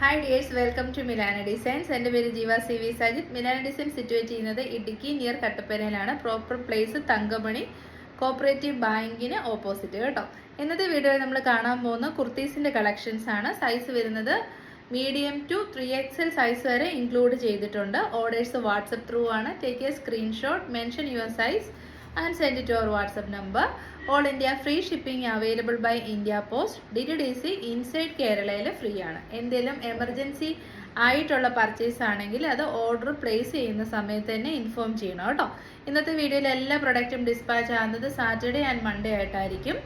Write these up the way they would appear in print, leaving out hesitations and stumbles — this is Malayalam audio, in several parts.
Hi dears, welcome to Milana Designs. എൻ്റെ പേര് Jeeva C V Sajith. Milana design situate ചെയ്യുന്നത് ഇടുക്കി നിയർ കട്ടപ്പനയിലാണ്. പ്രോപ്പർ പ്ലേസ് തങ്കമണി കോപ്പറേറ്റീവ് ബാങ്കിന് ഓപ്പോസിറ്റ് കേട്ടോ. ഇന്നത്തെ വീഡിയോയിൽ നമ്മൾ കാണാൻ പോകുന്ന കുർത്തീസിൻ്റെ കളക്ഷൻസ് ആണ്. സൈസ് വരുന്നത് മീഡിയം ടു 3XL സൈസ് വരെ ഇൻക്ലൂഡ് ചെയ്തിട്ടുണ്ട്. ഓർഡേഴ്സ് വാട്സപ്പ് ത്രൂ ആണ്. Take a screenshot, mention your size and send it to our WhatsApp number. All India free shipping available by India Post. DTDC inside കേരളയിൽ ഫ്രീ ആണ്. എന്തെങ്കിലും എമർജൻസി ആയിട്ടുള്ള പർച്ചേസ് ആണെങ്കിൽ അത് ഓർഡർ പ്ലേസ് ചെയ്യുന്ന സമയത്ത് തന്നെ ഇൻഫോം ചെയ്യണം കേട്ടോ. ഇന്നത്തെ വീഡിയോയിൽ എല്ലാ പ്രൊഡക്റ്റും ഡിസ്പാച്ച് ആകുന്നത് സാറ്റർഡേ ആൻഡ് മൺഡേ ആയിട്ടായിരിക്കും.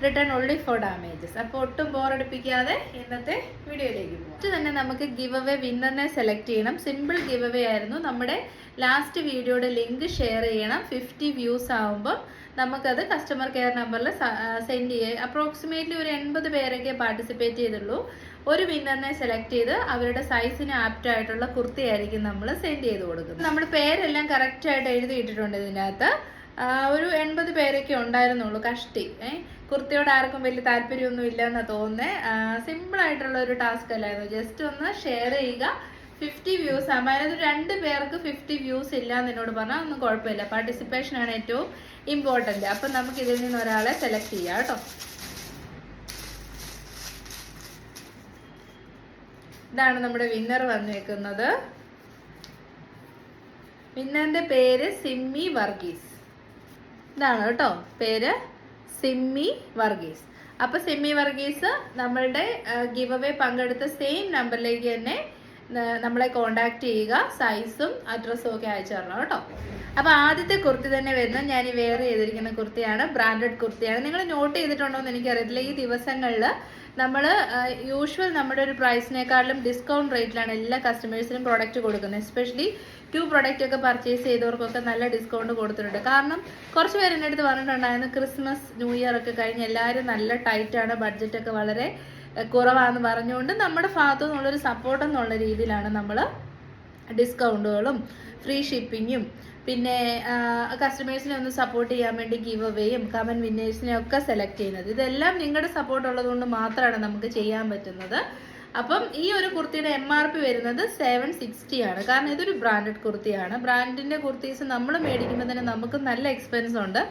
Return only four damages. അപ്പോൾ ഒട്ടും ബോറടിപ്പിക്കാതെ ഇന്നത്തെ വീഡിയോയിലേക്ക് പോകും. ഫസ്റ്റ് തന്നെ നമുക്ക് ഗിവ് അവേ വിന്നറിനെ സെലക്ട് ചെയ്യണം. സിമ്പിൾ ഗിവ് അവേ ആയിരുന്നു. നമ്മുടെ ലാസ്റ്റ് വീഡിയോയുടെ ലിങ്ക് ഷെയർ ചെയ്യണം. 50 വ്യൂസ് ആകുമ്പോൾ നമുക്കത് കസ്റ്റമർ കെയർ നമ്പറിൽ സെൻഡ് ചെയ്യുക. അപ്രോക്സിമേറ്റ്ലി ഒരു 80 പേരൊക്കെ പാർട്ടിസിപ്പേറ്റ് ചെയ്തുള്ളൂ. ഒരു വിന്നറിനെ സെലക്ട് ചെയ്ത് അവരുടെ സൈസിന് ആപ്റ്റ് ആയിട്ടുള്ള കുർത്തിയായിരിക്കും നമ്മൾ സെൻഡ് ചെയ്ത് കൊടുക്കുന്നത്. നമ്മൾ പേരെല്ലാം കറക്റ്റായിട്ട് എഴുതിയിട്ടിട്ടുണ്ട് ഇതിനകത്ത്. ഒരു 80 പേരൊക്കെ ഉണ്ടായിരുന്നുള്ളൂ. കഷ്ടി കുർത്തിയോട് ആർക്കും വലിയ താല്പര്യമൊന്നും ഇല്ലെന്നാണ് തോന്നുന്നത്. സിമ്പിളായിട്ടുള്ള ഒരു ടാസ്ക് അല്ലായിരുന്നു. ജസ്റ്റ് ഒന്ന് ഷെയർ ചെയ്യുക. 50 വ്യൂസ് ആകുമ്പോൾ അതിനകത്ത് 2 പേർക്ക് 50 വ്യൂസ് ഇല്ല എന്ന് എന്നോട് പറഞ്ഞാൽ ഒന്നും കുഴപ്പമില്ല. പാർട്ടിസിപ്പേഷനാണ് ഏറ്റവും ഇമ്പോർട്ടൻറ്റ്. അപ്പം നമുക്ക് ഇതിൽ നിന്ന് ഒരാളെ സെലക്ട് ചെയ്യാം കേട്ടോ. ഇതാണ് നമ്മുടെ വിന്നർ വന്നേക്കുന്നത്. വിന്നറിന്റെ പേര് സിമ്മി വർഗീസ്. ഇതാണ് കേട്ടോ പേര്, സിമ്മി വർഗീസ്. അപ്പൊ സിമ്മി വർഗീസ് നമ്മളുടെ ഗിവ് അവേ പങ്കെടുത്ത സെയിം നമ്പറിലേക്ക് തന്നെ നമ്മളെ കോണ്ടാക്ട് ചെയ്യുക. സൈസും അഡ്രസ്സും ഒക്കെ അയച്ചു തരണം കേട്ടോ. അപ്പൊ ആദ്യത്തെ കുർത്തി തന്നെ വരുന്നത് ഞാൻ ഈ വെയർ ചെയ്തിരിക്കുന്ന കുർത്തിയാണ്. ബ്രാൻഡഡ് കുർത്തിയാണ്. നിങ്ങൾ നോട്ട് ചെയ്തിട്ടുണ്ടോ എന്ന് എനിക്കറിയത്തില്ല. ഈ ദിവസങ്ങളിൽ നമ്മൾ യൂഷ്വൽ നമ്മുടെ ഒരു പ്രൈസിനേക്കാളും ഡിസ്കൗണ്ട് റേറ്റിലാണ് എല്ലാ കസ്റ്റമേഴ്സിനും പ്രോഡക്റ്റ് കൊടുക്കുന്നത്. എസ്പെഷ്യലി 2 പ്രൊഡക്റ്റ് ഒക്കെ പർച്ചേസ് ചെയ്തവർക്കൊക്കെ നല്ല ഡിസ്കൗണ്ട് കൊടുത്തിട്ടുണ്ട്. കാരണം കുറച്ച് പേര് എൻ്റെ അടുത്ത് പറഞ്ഞിട്ടുണ്ടായിരുന്നു, ക്രിസ്മസ് ന്യൂ ഇയർ ഒക്കെ കഴിഞ്ഞ് എല്ലാവരും നല്ല ടൈറ്റാണ്, ബഡ്ജറ്റൊക്കെ വളരെ കുറവാണെന്ന് പറഞ്ഞുകൊണ്ട് നമ്മുടെ ഭാഗത്തു നിന്നുള്ളൊരു സപ്പോർട്ട് എന്നുള്ള രീതിയിലാണ് നമ്മൾ ഡിസ്കൗണ്ടുകളും ഫ്രീ ഷിപ്പിങ്ങും പിന്നെ കസ്റ്റമേഴ്സിനെ ഒന്ന് സപ്പോർട്ട് ചെയ്യാൻ വേണ്ടി ഗിവ് അവേയും കമൻറ്റ് വിന്നേഴ്സിനെ ഒക്കെ സെലക്ട് ചെയ്യുന്നത്. ഇതെല്ലാം നിങ്ങളുടെ സപ്പോർട്ട് ഉള്ളതുകൊണ്ട് മാത്രമാണ് നമുക്ക് ചെയ്യാൻ പറ്റുന്നത്. അപ്പം ഈ ഒരു കുർത്തിയുടെ MRP വരുന്നത് 760 ആണ്. കാരണം ഇതൊരു ബ്രാൻഡഡ് കുർത്തിയാണ്. ബ്രാൻഡിൻ്റെ കുർത്തീസ് നമ്മൾ മേടിക്കുമ്പോൾ തന്നെ നമുക്ക് നല്ല എക്സ്പെൻസ് ഉണ്ട്.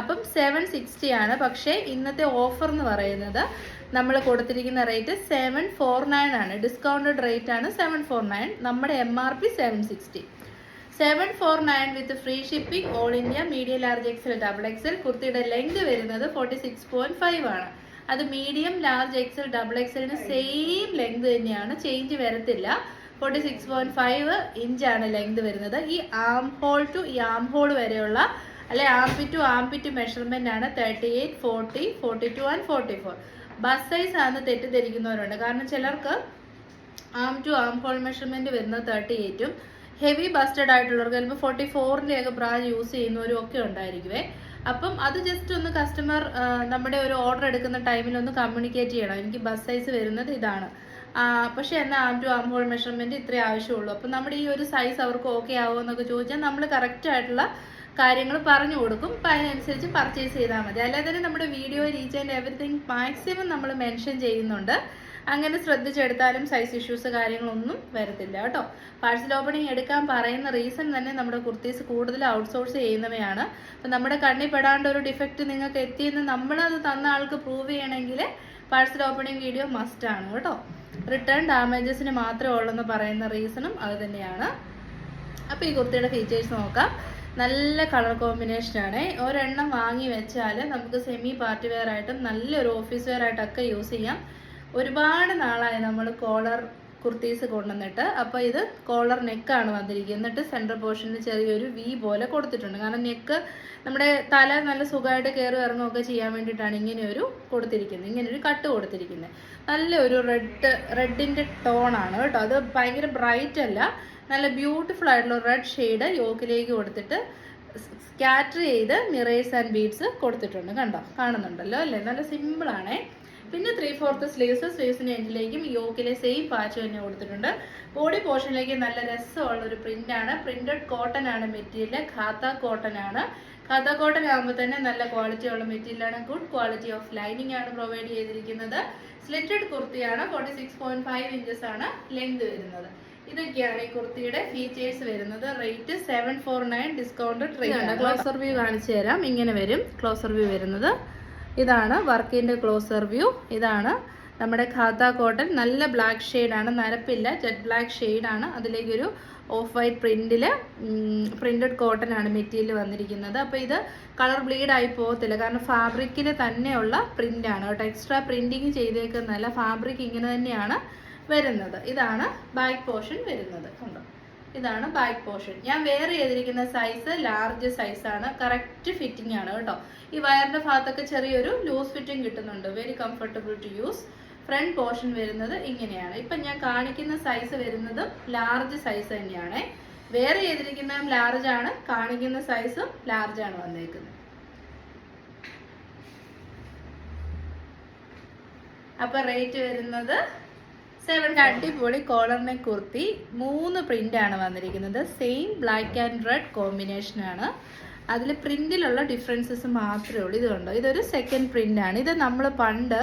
അപ്പം 760 ആണ്. പക്ഷേ ഇന്നത്തെ ഓഫർ എന്ന് പറയുന്നത് നമ്മൾ കൊടുത്തിരിക്കുന്ന റേറ്റ് 749 ആണ്. ഡിസ്കൗണ്ടഡ് റേറ്റ് ആണ് 749. നമ്മുടെ MRP 760. 749 with free shipping all India medium large XL double XL. കുർത്തിയുടെ ലെങ്ത് വരുന്നത് 46.5 ആണ്. അത് മീഡിയം ലാർജ് XL ഡബിൾ XLന് സെയിം ലെങ്ത് തന്നെയാണ്, ചേഞ്ച് വരത്തില്ല. 46.5 ഇഞ്ചാണ് ലെങ്ത് വരുന്നത്. ഈ ആം ഹോൾ ടു ഈ ആം ഹോൾ വരെയുള്ള അല്ലെ ആംപിറ്റ് ടു ആംപിറ്റ് മെഷർമെന്റ് ആണ് 38, 40, 42 ആൻഡ് 44. ബസ് സൈസ് ആണ് തെറ്റിദ്ധരിക്കുന്നവരുണ്ട്. കാരണം ചിലർക്ക് ആം ടു ആം ഹോൾ മെഷർമെന്റ് വരുന്നത് 38ഉം ഹെവി ബസ്റ്റഡ് ആയിട്ടുള്ളവർക്ക് ചിലപ്പോൾ 44ൻ്റെ ഒക്കെ ബ്രാ യൂസ് ചെയ്യുന്നവരും ഒക്കെ ഉണ്ടായിരിക്കുമേ. അപ്പം അത് ജസ്റ്റ് ഒന്ന് കസ്റ്റമർ നമ്മുടെ ഒരു ഓർഡർ എടുക്കുന്ന ടൈമിൽ ഒന്ന് കമ്മ്യൂണിക്കേറ്റ് ചെയ്യണം. എനിക്ക് ബസ് സൈസ് വരുന്നത് ഇതാണ്, പക്ഷേ എന്നാൽ ആം ടു ആം ഹോൾ മെഷർമെന്റ് ഇത്രേ ആവശ്യമുള്ളൂ. അപ്പം നമ്മുടെ ഈ ഒരു സൈസ് അവർക്ക് ഓക്കെ ആവുമോ എന്നൊക്കെ ചോദിച്ചാൽ നമ്മൾ കറക്റ്റ് ആയിട്ടുള്ള കാര്യങ്ങൾ പറഞ്ഞു കൊടുക്കും. അപ്പം അതിനനുസരിച്ച് പർച്ചേസ് ചെയ്താൽ മതി. അല്ലാതെ തന്നെ നമ്മുടെ video reach and everything maximum നമ്മൾ മെൻഷൻ ചെയ്യുന്നുണ്ട്. അങ്ങനെ ശ്രദ്ധിച്ചെടുത്താലും സൈസ് ഇഷ്യൂസ് കാര്യങ്ങളൊന്നും വരത്തില്ല കേട്ടോ. പാഴ്സൽ ഓപ്പണിംഗ് എടുക്കാൻ പറയുന്ന റീസൺ തന്നെ നമ്മുടെ കുർത്തീസ് കൂടുതൽ ഔട്ട്സോഴ്സ് ചെയ്യുന്നവയാണ്. അപ്പം നമ്മുടെ കണ്ണിൽ പെടാണ്ട് ഒരു ഡിഫക്റ്റ് നിങ്ങൾക്ക് എത്തിയെന്ന് നമ്മളത് തന്ന ആൾക്ക് പ്രൂവ് ചെയ്യണമെങ്കിൽ പാഴ്സൽ ഓപ്പണിംഗ് വീഡിയോ മസ്റ്റ് ആണ് കേട്ടോ. റിട്ടേൺ ഡാമേജസിന് മാത്രമേ ഉള്ളെന്ന് പറയുന്ന റീസണും അത് തന്നെയാണ്. അപ്പോൾ ഈ കുർത്തിയുടെ ഫീച്ചേഴ്സ് നോക്കാം. നല്ല കളർ കോമ്പിനേഷനാണ്. ഒരെണ്ണം വാങ്ങി വെച്ചാൽ നമുക്ക് സെമി പാർട്ടി വെയർ ആയിട്ടും നല്ലൊരു ഓഫീസ് വെയർ ആയിട്ടൊക്കെ യൂസ് ചെയ്യാം. ഒരുപാട് നാളായി നമ്മൾ കോളർ കുർത്തീസ് കൊണ്ടുവന്നിട്ട്. അപ്പോൾ ഇത് കോളർ നെക്കാണ് വന്നിരിക്കുന്നത്. എന്നിട്ട് സെൻട്രൽ പോർഷനിൽ ചെറിയൊരു V പോലെ കൊടുത്തിട്ടുണ്ട്. കാരണം നെക്ക് നമ്മുടെ തല നല്ല സുഖമായിട്ട് കയറി ഇറങ്ങുകയൊക്കെ ചെയ്യാൻ വേണ്ടിയിട്ടാണ് ഇങ്ങനെയൊരു കൊടുത്തിരിക്കുന്നത്, ഇങ്ങനൊരു കട്ട് കൊടുത്തിരിക്കുന്നത്. നല്ലൊരു റെഡിൻ്റെ ടോണാണ് കേട്ടോ. അത് ഭയങ്കര ബ്രൈറ്റ് അല്ല, നല്ല ബ്യൂട്ടിഫുൾ ആയിട്ടുള്ള റെഡ് ഷെയ്ഡ് യോക്കിലേക്ക് കൊടുത്തിട്ട് സ്കാറ്റർ ചെയ്ത് മിറേഴ്സ് ആൻഡ് ബീഡ്സ് കൊടുത്തിട്ടുണ്ട്. കണ്ടോ, കാണുന്നുണ്ടല്ലോ അല്ലേ? നല്ല സിമ്പിളാണേ. പിന്നെ 3/4 സ്ലീവ്സിന് എൻഡിലേക്കും യോക്കിലെ സെയിം പാച്ച് തന്നെ കൊടുത്തിട്ടുണ്ട്. ബോഡി പോർഷനിലേക്ക് നല്ല രസമുള്ളൊരു പ്രിന്റാണ്. പ്രിന്റഡ് കോട്ടൺ ആണ് മെറ്റീരിയൽ, ഖാത്ത കോട്ടൺ ആണ്. ഖാദ കോട്ടൺ ആകുമ്പോൾ തന്നെ നല്ല ക്വാളിറ്റി ഉള്ള മെറ്റീരിയലാണ്. ഗുഡ് ക്വാളിറ്റി ഓഫ് ലൈനിങ് ആണ് പ്രൊവൈഡ് ചെയ്തിരിക്കുന്നത്. സ്ലിറ്റഡ് കുർത്തിയാണ്. 46.5 ഇഞ്ചസ് ആണ് ലെങ്ത് വരുന്നത്. ഇതൊക്കെയാണ് ഈ കുർത്തിയുടെ ഫീച്ചേഴ്സ് വരുന്നത്. Rate 749 discounted rate. Closer view കാണിച്ചു തരാം. ഇങ്ങനെ വരും ക്ലോസർ വ്യൂ വരുന്നത്. ഇതാണ് വർക്കിന്റെ ക്ലോസർ വ്യൂ. ഇതാണ് നമ്മുടെ ഖാദ കോട്ടൺ. നല്ല ബ്ലാക്ക് ഷെയ്ഡാണ്, നരപ്പില്ല, ജെറ്റ് ബ്ലാക്ക് ഷെയ്ഡാണ്. അതിലേക്കൊരു ഓഫ് വൈറ്റ് പ്രിന്റഡ് കോട്ടൺ ആണ് മെറ്റീരിയൽ വന്നിരിക്കുന്നത്. അപ്പോൾ ഇത് കളർ ബ്ലീഡ് ആയി പോകത്തില്ല, കാരണം ഫാബ്രിക്കിൽ തന്നെയുള്ള പ്രിന്റ് ആണ് കേട്ടോ. എക്സ്ട്രാ പ്രിന്റിങ് ചെയ്തേക്കുന്നല്ല, ഫാബ്രിക് ഇങ്ങനെ തന്നെയാണ് വരുന്നത്. ഇതാണ് ബാക്ക് പോർഷൻ വരുന്നത്. കണ്ടോ, ഇതാണ് ബാക്ക് പോർഷൻ. ഞാൻ വെയർ ചെയ്തിരിക്കുന്ന സൈസ് ലാർജ് സൈസാണ്. കറക്റ്റ് ഫിറ്റിംഗ് ആണ് കേട്ടോ. ഈ വയറിന്റെ ഭാഗത്തൊക്കെ ചെറിയൊരു ലൂസ് ഫിറ്റിംഗ് കിട്ടുന്നുണ്ട്. Very comfortable to use. Front portion വരുന്നത് ഇങ്ങനെയാണ്. ഇപ്പം ഞാൻ കാണിക്കുന്ന സൈസ് വരുന്നത് ലാർജ് സൈസ് തന്നെയാണ്. വെയർ ചെയ്തിരിക്കുന്ന ലാർജ് ആണ്, കാണിക്കുന്ന സൈസും ലാർജ് ആണ് വന്നേക്കുന്നത്. അപ്പൊ റേറ്റ് വരുന്നത് 7. അടിപൊളി കോളർ നെക്ക് കുർത്തി. 3 പ്രിന്റ് ആണ് വന്നിരിക്കുന്നത്. Same black and red combination ആണ്. അതിൽ പ്രിന്റിലുള്ള ഡിഫറൻസസ് മാത്രമേ ഉള്ളൂ. ഇത് കണ്ടോ, ഇതൊരു സെക്കൻഡ് പ്രിന്റ് ആണ്. ഇത് നമ്മൾ പണ്ട്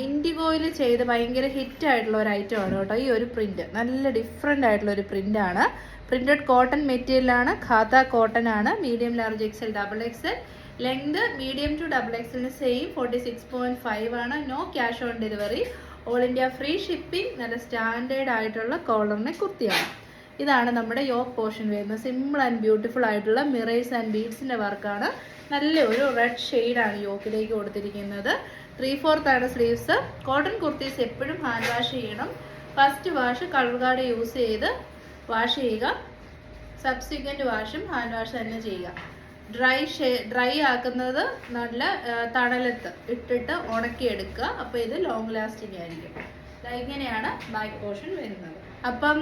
ഇൻഡിഗോയിൽ ചെയ്ത് ഭയങ്കര ഹിറ്റ് ആയിട്ടുള്ള ഒരു ഐറ്റം ആണ് കേട്ടോ. ഈ ഒരു പ്രിന്റ് നല്ല ഡിഫറെൻ്റ് ആയിട്ടുള്ള ഒരു പ്രിന്റ് ആണ്. പ്രിന്റഡ് കോട്ടൺ മെറ്റീരിയലാണ്. ഖാദ കോട്ടൺ ആണ്. Medium, large, XL, double XL. Length medium to double എക്സലിന് സെയിം 46.5 ആണ്. No cash on delivery. All India free shipping. നല്ല സ്റ്റാൻഡേർഡ് ആയിട്ടുള്ള കോളറിനെ കുർത്തിയാണ്. ഇതാണ് നമ്മുടെ യോക്ക് പോർഷൻ വരുന്നത്. സിമ്പിൾ ആൻഡ് ബ്യൂട്ടിഫുൾ ആയിട്ടുള്ള മിറേഴ്സ് ആൻഡ് ബീഡ്സിന്റെ വർക്കാണ്. നല്ല ഒരു റെഡ് ഷെയ്ഡാണ് യോക്കിലേക്ക് കൊടുത്തിരിക്കുന്നത്. 3/4 ആണ് സ്ലീവ്സ്. കോട്ടൺ കുർത്തീസ് എപ്പോഴും ഹാൻഡ് വാഷ് ചെയ്യണം. First wash colour guard use ചെയ്ത് വാഷ് ചെയ്യുക. സബ്സിക്വന്റ് വാഷും ഹാൻഡ് വാഷ് തന്നെ ചെയ്യുക. ഡ്രൈ ആക്കുന്നത് നല്ല തണലത്ത് ഇട്ടിട്ട് ഉണക്കിയെടുക്കുക. അപ്പോൾ ഇത് ലോങ് ലാസ്റ്റിംഗ് ആയിരിക്കും. ഇങ്ങനെയാണ് ബാക്ക് പോർഷൻ വരുന്നത്. അപ്പം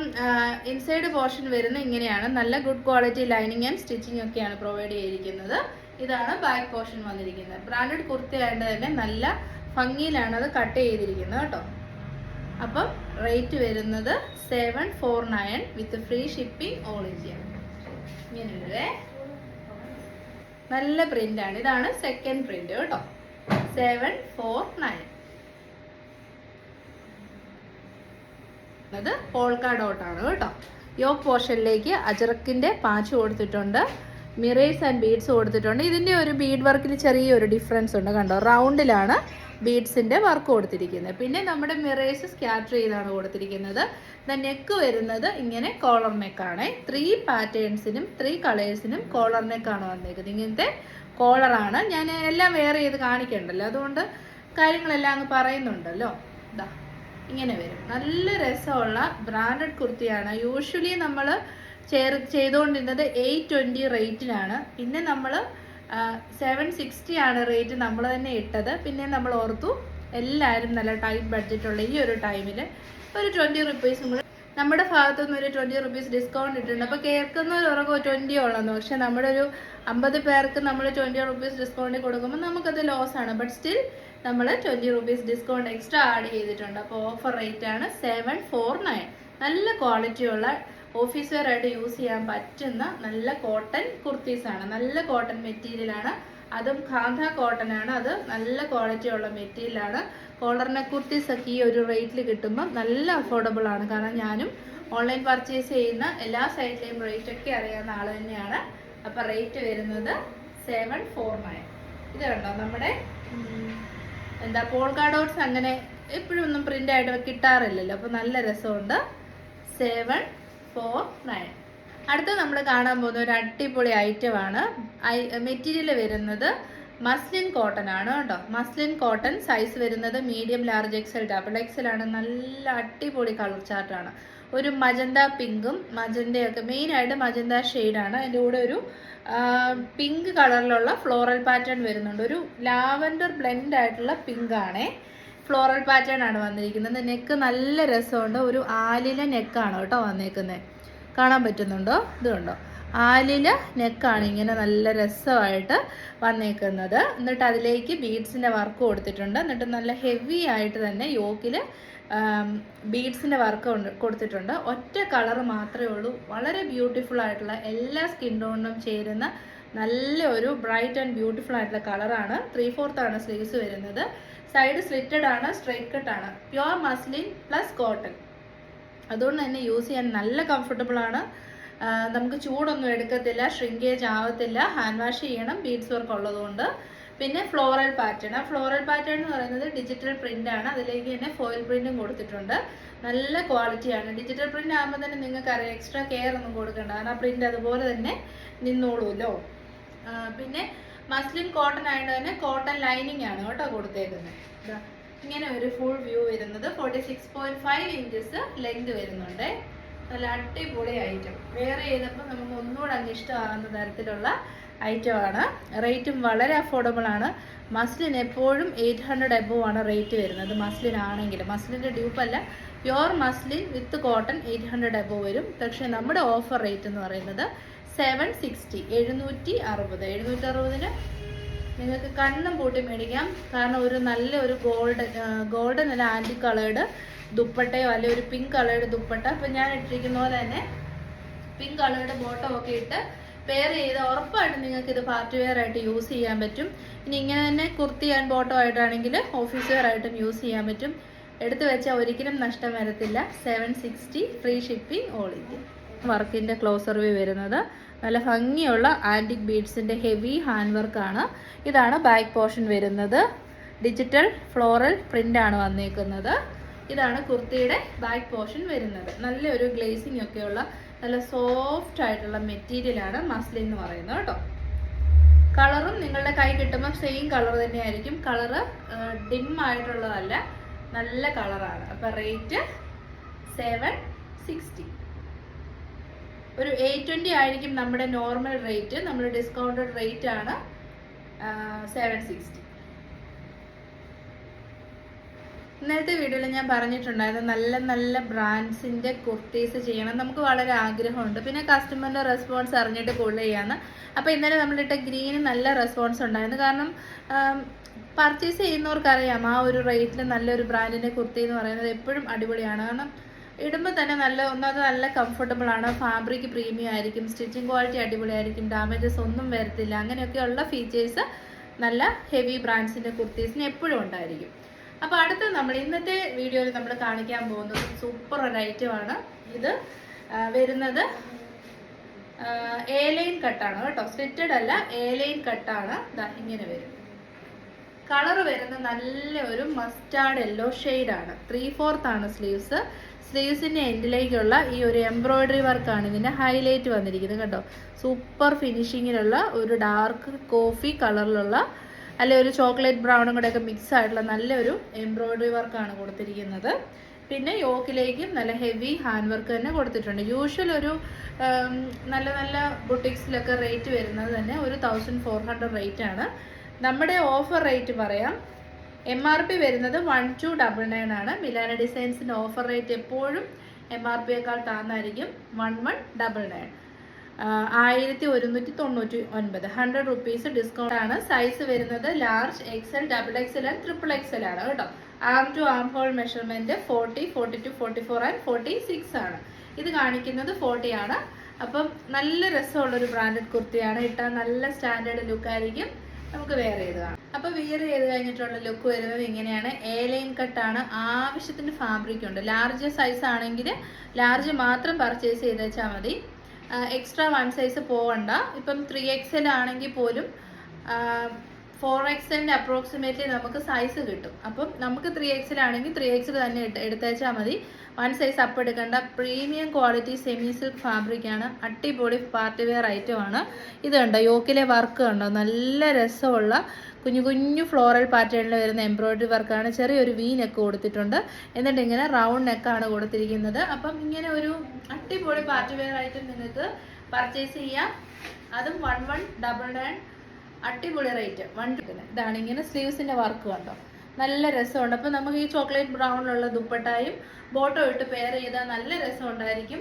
ഇൻസൈഡ് പോർഷൻ വരുന്നത് ഇങ്ങനെയാണ്. നല്ല good quality lining and stitching ഒക്കെയാണ് പ്രൊവൈഡ് ചെയ്തിരിക്കുന്നത്. ഇതാണ് ബാക്ക് പോർഷൻ വന്നിരിക്കുന്നത്. ബ്രാൻഡഡ് കുർത്തി ആയതുകൊണ്ട് തന്നെ നല്ല ഭംഗിയിലാണ് അത് കട്ട് ചെയ്തിരിക്കുന്നത് കേട്ടോ. അപ്പം റേറ്റ് വരുന്നത് 749 with free shipping all India. ഇങ്ങനെയുണ്ട്. നല്ല പ്രിന്റ് ആണ്. ഇതാണ് സെക്കൻഡ് പ്രിന്റ് കേട്ടോ. 749. അത് പോൾക്ക ഡോട്ട് ആണ് കേട്ടോ. യോക്ക് പോർഷനിലേക്ക് അജറക്കിന്റെ പാച്ച് കൊടുത്തിട്ടുണ്ട്. മിറേഴ്സ് ആൻഡ് ബീഡ്സ് കൊടുത്തിട്ടുണ്ട്. ഇതിന്റെ ഒരു ബീഡ് വർക്കിൽ ചെറിയൊരു ഡിഫറൻസ് ഉണ്ട്. കണ്ടോ, റൗണ്ടിലാണ് ബീഡ്സിന്റെ വർക്ക് കൊടുത്തിരിക്കുന്നത്. പിന്നെ നമ്മുടെ മിറേഴ്സ് സ്കാറ്റർ ചെയ്താണ് കൊടുത്തിരിക്കുന്നത്. നെക്ക് വരുന്നത് ഇങ്ങനെ കോളർ നെക്കാണ്. 3 പാറ്റേൺസിനും 3 കളേഴ്സിനും കോളർ നെക്കാണ് വന്നേക്കുന്നത്. ഇങ്ങനത്തെ കോളറാണ്. ഞാൻ എല്ലാം വെയർ ചെയ്ത് കാണിക്കണ്ടല്ലോ, അതുകൊണ്ട് കാര്യങ്ങളെല്ലാം അങ്ങ് പറയുന്നുണ്ടല്ലോ. ഇതാ ഇങ്ങനെ വരും. നല്ല രസമുള്ള ബ്രാൻഡഡ് കുർത്തിയാണ്. യൂഷ്വലി നമ്മൾ ചെയ്തുകൊണ്ടിരുന്നത് 820 റേറ്റിനാണ്. പിന്നെ നമ്മൾ 760 ആണ് റേറ്റ് നമ്മൾ തന്നെ ഇട്ടത്. പിന്നെ നമ്മൾ ഓർത്തു എല്ലാവരും നല്ല ടൈറ്റ് ബഡ്ജറ്റുള്ള ഈ ഒരു ടൈമിൽ ഒരു 20 റുപ്പീസും കൂടെ നമ്മുടെ ഭാഗത്തുനിന്ന് ഒരു 20 റുപ്പീസ് ഡിസ്കൗണ്ട് ഇട്ടിട്ടുണ്ട്. അപ്പോൾ കേൾക്കുന്നവർ ഉറങ്ങും 20 ഉള്ളതെന്ന്. പക്ഷെ നമ്മുടെ ഒരു 50 പേർക്ക് നമ്മൾ 20 റുപ്പീസ് ഡിസ്കൗണ്ട് കൊടുക്കുമ്പോൾ നമുക്കത് ലോസ് ആണ്. ബട്ട് സ്റ്റിൽ നമ്മൾ 20 റുപ്പീസ് ഡിസ്കൗണ്ട് എക്സ്ട്രാ ആഡ് ചെയ്തിട്ടുണ്ട്. അപ്പോൾ ഓഫർ റേറ്റ് ആണ് 749. നല്ല ക്വാളിറ്റിയുള്ള ഓഫീസ് വെയർ ആയിട്ട് യൂസ് ചെയ്യാൻ പറ്റുന്ന നല്ല കോട്ടൺ കുർത്തീസാണ്. നല്ല കോട്ടൺ മെറ്റീരിയലാണ്. അതും ഖാദ കോട്ടൺ ആണ്. അത് നല്ല ക്വാളിറ്റി ഉള്ള മെറ്റീരിയലാണ്. കോളർ നെക്ക് കുർത്തീസ് ഒക്കെ ഈ ഒരു റേറ്റിൽ കിട്ടുമ്പോൾ നല്ല അഫോർഡബിൾ ആണ്. കാരണം ഞാനും ഓൺലൈൻ പർച്ചേസ് ചെയ്യുന്ന എല്ലാ സൈറ്റിലെയും റേറ്റ് ഒക്കെ അറിയാവുന്ന ആൾ തന്നെയാണ്. അപ്പം റേറ്റ് വരുന്നത് 749. ഇത് കണ്ടോ, നമ്മുടെ പോൾക്ക ഡോട്ട്സ് അങ്ങനെ എപ്പോഴും ഒന്നും പ്രിന്റ് ആയിട്ട് കിട്ടാറില്ലല്ലോ. അപ്പോൾ നല്ല രസമുണ്ട്. 749. അടുത്ത നമ്മൾ കാണാൻ പോകുന്ന ഒരു അടിപൊളി ഐറ്റമാണ്. മെറ്റീരിയൽ വരുന്നത് മസ്ലിൻ കോട്ടൺ ആണ് കേട്ടോ. Muslin cotton. സൈസ് വരുന്നത് medium, large, XL, double XL ആണ്. നല്ല അടിപൊളി കളർ ചാർട്ടാണ്. ഒരു മജന്ത പിങ്കും മജന്തയൊക്കെ, മെയിനായിട്ട് മജന്ത ഷെയ്ഡാണ്. അതിൻ്റെ കൂടെ ഒരു പിങ്ക് കളറിലുള്ള ഫ്ലോറൽ പാറ്റേൺ വരുന്നുണ്ട്. ഒരു ലാവൻഡർ ബ്ലെൻഡ് ആയിട്ടുള്ള പിങ്ക് ആണേ. ഫ്ലോറൽ പാറ്റേൺ ആണ് വന്നിരിക്കുന്നത്. നെക്ക് നല്ല രസമുണ്ട്. ഒരു ആലില നെക്കാണ് കേട്ടോ വന്നേക്കുന്നത്. കാണാൻ പറ്റുന്നുണ്ടോ? ഇത് കണ്ടോ, ആലില നെക്കാണ് ഇങ്ങനെ നല്ല രസമായിട്ട് വന്നേക്കുന്നത്. എന്നിട്ട് അതിലേക്ക് ബീഡ്സിൻ്റെ വർക്ക് കൊടുത്തിട്ടുണ്ട്. എന്നിട്ട് നല്ല ഹെവി ആയിട്ട് തന്നെ യോക്കിൽ ബീഡ്സിൻ്റെ വർക്ക് കൊടുത്തിട്ടുണ്ട്. ഒറ്റ കളർ മാത്രമേ ഉള്ളൂ. വളരെ ബ്യൂട്ടിഫുൾ ആയിട്ടുള്ള എല്ലാ സ്കിൻ ടോണിനും ചേരുന്ന നല്ല ഒരു ബ്രൈറ്റ് ആൻഡ് ബ്യൂട്ടിഫുൾ ആയിട്ടുള്ള കളറാണ്. 3/4 ആണ് സ്ലീവ്സ് വരുന്നത്. സൈഡ് സ്ലിറ്റഡ് ആണ്, സ്ട്രൈറ്റ് കട്ട് ആണ്. Pure muslin plus cotton. അതുകൊണ്ട് തന്നെ യൂസ് ചെയ്യാൻ നല്ല കംഫർട്ടബിൾ ആണ്. നമുക്ക് ചൂടൊന്നും എടുക്കത്തില്ല, ഷ്രിങ്കേജ് ആവത്തില്ല. ഹാൻഡ് വാഷ് ചെയ്യണം, ബീഡ്സ് വർക്ക് ഉള്ളതുകൊണ്ട്. പിന്നെ ഫ്ലോറൽ പാറ്റേൺ. ആ ഫ്ലോറൽ പാറ്റേൺ എന്ന് പറയുന്നത് ഡിജിറ്റൽ പ്രിന്റ് ആണ്. അതിലേക്ക് തന്നെ ഫോയിൽ പ്രിന്റും കൊടുത്തിട്ടുണ്ട്. നല്ല ക്വാളിറ്റിയാണ്. ഡിജിറ്റൽ പ്രിന്റ് ആകുമ്പോൾ തന്നെ നിങ്ങൾക്ക് അറിയാം, എക്സ്ട്രാ കെയർ ഒന്നും കൊടുക്കണ്ട, കാരണം ആ പ്രിന്റ് അതുപോലെ തന്നെ നിന്നോളൂല്ലോ. പിന്നെ മസ്ലിൻ കോട്ടൺ ആയതുകൊണ്ട് തന്നെ കോട്ടൺ ലൈനിങ് ആണ് കേട്ടോ കൊടുത്തേക്കുന്നത്. ഇങ്ങനെ ഒരു ഫുൾ വ്യൂ വരുന്നത്. 46.5 ഇഞ്ചസ് ലെങ്ത് വരുന്നുണ്ട്. നല്ല അടിപൊളി ഐറ്റം. വെയർ ചെയ്തപ്പോൾ നമുക്ക് ഒന്നുകൂടെ അങ്ങ് ഇഷ്ടമാകുന്ന തരത്തിലുള്ള ഐറ്റമാണ്. റേറ്റും വളരെ അഫോർഡബിൾ ആണ്. മസ്ലിൻ എപ്പോഴും 800 എബോവ് ആണ് റേറ്റ് വരുന്നത്. മസ്ലിൻ ആണെങ്കിൽ, മസ്ലിൻ്റെ ഡ്യൂപ്പല്ല, pure muslin with cotton 800 above വരും. പക്ഷേ നമ്മുടെ ഓഫർ റേറ്റ് എന്ന് പറയുന്നത് 760, 760. 760-ന് നിങ്ങൾക്ക് കണ്ണും പൂട്ടി മേടിക്കാം. കാരണം ഒരു നല്ല ഒരു ഗോൾഡൻ അല്ല ആൻറ്റി കളേർഡ് ദുപ്പട്ടയോ അല്ലെ ഒരു പിങ്ക് കളേർഡ് ദുപ്പട്ട. അപ്പം ഞാൻ ഇട്ടിരിക്കുന്ന പോലെ തന്നെ പിങ്ക് കളേർഡ് ബോട്ടം ഒക്കെ ഇട്ട് പെയർ ചെയ്ത് ഉറപ്പായിട്ടും നിങ്ങൾക്ക് ഇത് പാർട്ടി വെയർ ആയിട്ട് യൂസ് ചെയ്യാൻ പറ്റും. ഇനി ഇങ്ങനെ തന്നെ കുർത്തി ആൻഡ് ബോട്ടം ആയിട്ടാണെങ്കിൽ ഓഫീസ് വെയർ ആയിട്ടും യൂസ് ചെയ്യാൻ പറ്റും. എടുത്തു വെച്ചാൽ ഒരിക്കലും നഷ്ടം വരത്തില്ല. 760, ഫ്രീ ഷിപ്പിംഗ് ഓൾ ഇന്ത്യ. വർക്കിൻ്റെ ക്ലോസർ വ്യൂ വരുന്നത് നല്ല ഭംഗിയുള്ള ആൻറ്റിക് ബീഡ്സിൻ്റെ ഹെവി ഹാൻഡ് വർക്കാണ്. ഇതാണ് ബാക്ക് പോർഷൻ വരുന്നത്. ഡിജിറ്റൽ ഫ്ലോറൽ പ്രിൻ്റ് ആണ് വന്നേക്കുന്നത്. ഇതാണ് കുർത്തിയുടെ ബാക്ക് പോർഷൻ വരുന്നത്. നല്ലൊരു ഗ്ലേസിംഗ് ഒക്കെയുള്ള നല്ല സോഫ്റ്റ് ആയിട്ടുള്ള മെറ്റീരിയലാണ് മസ്ലിൻ എന്ന് പറയുന്നത് കേട്ടോ. കളറും നിങ്ങളുടെ കൈ കിട്ടുമ്പോൾ സെയിം കളർ തന്നെയായിരിക്കും. കളറ് ഡിം ആയിട്ടുള്ളതല്ല, നല്ല കളറാണ്. അപ്പം റേറ്റ് 760. ഒരു 820 ആയിരിക്കും നമ്മുടെ നോർമൽ റേറ്റ്. നമ്മുടെ ഡിസ്കൗണ്ടഡ് റേറ്റ് ആണ് 760. ഇന്നത്തെ വീഡിയോയിൽ ഞാൻ പറഞ്ഞിട്ടുണ്ടായിരുന്നു നല്ല നല്ല ബ്രാൻഡ്സിൻ്റെ കുർത്തീസ് ചെയ്യണം. നമുക്ക് വളരെ ആഗ്രഹമുണ്ട്. പിന്നെ കസ്റ്റമറിൻ്റെ റെസ്പോൺസ് അറിഞ്ഞിട്ട് കൂടുതൽ ചെയ്യാമെന്ന്. അപ്പോൾ ഇന്നലെ നമ്മളിട്ട ഗ്രീന് നല്ല റെസ്പോൺസ് ഉണ്ടായിരുന്നു. കാരണം പർച്ചേസ് ചെയ്യുന്നവർക്കറിയാം ആ ഒരു റേറ്റിൽ നല്ലൊരു ബ്രാൻഡിൻ്റെ കുർത്തി എന്ന് പറയുന്നത് എപ്പോഴും അടിപൊളിയാണ്. കാരണം ഇടുമ്പോൾ തന്നെ ഒന്നത് നല്ല കംഫർട്ടബിൾ ആണ്. ഫാബ്രിക് പ്രീമിയം ആയിരിക്കും, സ്റ്റിച്ചിങ് ക്വാളിറ്റി അടിപൊളിയായിരിക്കും, ഡാമേജസ് ഒന്നും വരത്തില്ല. അങ്ങനെയൊക്കെയുള്ള ഫീച്ചേഴ്സ് നല്ല ഹെവി ബ്രാൻഡ്സിൻ്റെ കുർത്തീസിന് എപ്പോഴും ഉണ്ടായിരിക്കും. അപ്പോൾ അടുത്ത ഇന്നത്തെ വീഡിയോയിൽ നമ്മൾ കാണിക്കാൻ പോകുന്നത് സൂപ്പർ ഒരു ഐറ്റമാണ്. ഇത് വരുന്നത് A-ലൈൻ കട്ടാണ് കേട്ടോ, സ്ലിറ്റഡ് അല്ല, A-ലൈൻ കട്ടാണ്. ഇങ്ങനെ വരും. കളർ വരുന്നത് നല്ല ഒരു മസ്റ്റാർഡ് യെല്ലോ ഷെയ്ഡാണ്. 3/4 ആണ് സ്ലീവ്സ്. സ്ലീവ്സിൻ്റെ എൻഡിലേക്കുള്ള ഈ ഒരു എംബ്രോയിഡറി വർക്കാണ് ഇതിൻ്റെ ഹൈലൈറ്റ് വന്നിരിക്കുന്നത് കേട്ടോ. സൂപ്പർ ഫിനിഷിങ്ങിലുള്ള ഒരു ഡാർക്ക് കോഫി കളറിലുള്ള അല്ലെ ഒരു ചോക്ലേറ്റ് ബ്രൗണും കൂടെയൊക്കെ മിക്സ് ആയിട്ടുള്ള നല്ലൊരു എംബ്രോയിഡറി വർക്കാണ് കൊടുത്തിരിക്കുന്നത്. പിന്നെ യോക്കിലേക്കും നല്ല ഹെവി ഹാൻഡ് വർക്ക് തന്നെ കൊടുത്തിട്ടുണ്ട്. യൂഷ്വൽ ഒരു നല്ല നല്ല ബുട്ടിക്സിലൊക്കെ റേറ്റ് വരുന്നത് തന്നെ ഒരു 1400 റേറ്റ് ആണ്. നമ്മുടെ ഓഫർ റേറ്റ് പറയാം. MRP വരുന്നത് 1299 ആണ്. മിലാന ഡിസൈൻസിൻ്റെ ഓഫർ റേറ്റ് എപ്പോഴും MRPയേക്കാൾ താന്നായിരിക്കും. 1199, 1199, 100 റുപ്പീസ് ഡിസ്കൗണ്ട് ആണ്. സൈസ് വരുന്നത് large, XL, XXL and XXL ആണ് കേട്ടോ. Arm to armhole measurement 40, 42, 44 and 46 ആണ്. ഇത് കാണിക്കുന്നത് 40 ആണ്. അപ്പം നല്ല രസമുള്ളൊരു ബ്രാൻഡഡ് കുർത്തിയാണ്. ഇട്ടാൽ നല്ല സ്റ്റാൻഡേർഡ് ലുക്കായിരിക്കും. നമുക്ക് വെയർ ചെയ്ത് കാണാം. അപ്പോൾ വെയർ ചെയ്ത് കഴിഞ്ഞിട്ടുള്ള ലുക്ക് വരുന്നത് ഇങ്ങനെയാണ്. A-ലൈൻ കട്ടാണ്. ആവശ്യത്തിന് ഫാബ്രിക് ഉണ്ട്. ലാർജ് സൈസ് ആണെങ്കിൽ ലാർജ് മാത്രം പർച്ചേസ് ചെയ്ത് വെച്ചാൽ മതി. എക്സ്ട്രാ 1 സൈസ് പോകണ്ട. ഇപ്പം 3XL ആണെങ്കിൽ പോലും 4XLൻ്റെ അപ്രോക്സിമേറ്റ്ലി നമുക്ക് സൈസ് കിട്ടും. അപ്പം നമുക്ക് 3XL ആണെങ്കിൽ 3XL തന്നെ എടുത്തേച്ചാൽ മതി. 1 സൈസ് അപ്പ് എടുക്കേണ്ട. പ്രീമിയം ക്വാളിറ്റി സെമി സിൽക്ക് ഫാബ്രിക്കാണ്. അടിപൊളി പാർട്ടി വെയർ ഐറ്റമാണ്. ഇത് കണ്ടോ, യോക്കിലെ വർക്ക് കണ്ടോ, നല്ല രസമുള്ള കുഞ്ഞു കുഞ്ഞു ഫ്ലോറൽ പാറ്റേണിൽ വരുന്ന എംബ്രോയിഡറി വർക്കാണ്. ചെറിയൊരു വി നെക്ക് കൊടുത്തിട്ടുണ്ട്. എന്നിട്ട് ഇങ്ങനെ റൗണ്ട് നെക്കാണ് കൊടുത്തിരിക്കുന്നത്. അപ്പം ഇങ്ങനെ ഒരു അടിപൊളി പാർട്ടി വെയർ ഐറ്റം നിങ്ങൾക്ക് പർച്ചേസ് ചെയ്യാം. അതും 1199, അടിപൊളി റേറ്റ്. ഇതാണ് ഇങ്ങനെ സ്ലീവ്സിൻ്റെ വർക്ക് കണ്ടോ, നല്ല രസമുണ്ട്. അപ്പോൾ നമുക്ക് ഈ ചോക്ലേറ്റ് ബ്രൗണിലുള്ള ദുപ്പട്ടായും ബോട്ടോ ഇട്ട് പെയർ ചെയ്താൽ നല്ല രസമുണ്ടായിരിക്കും.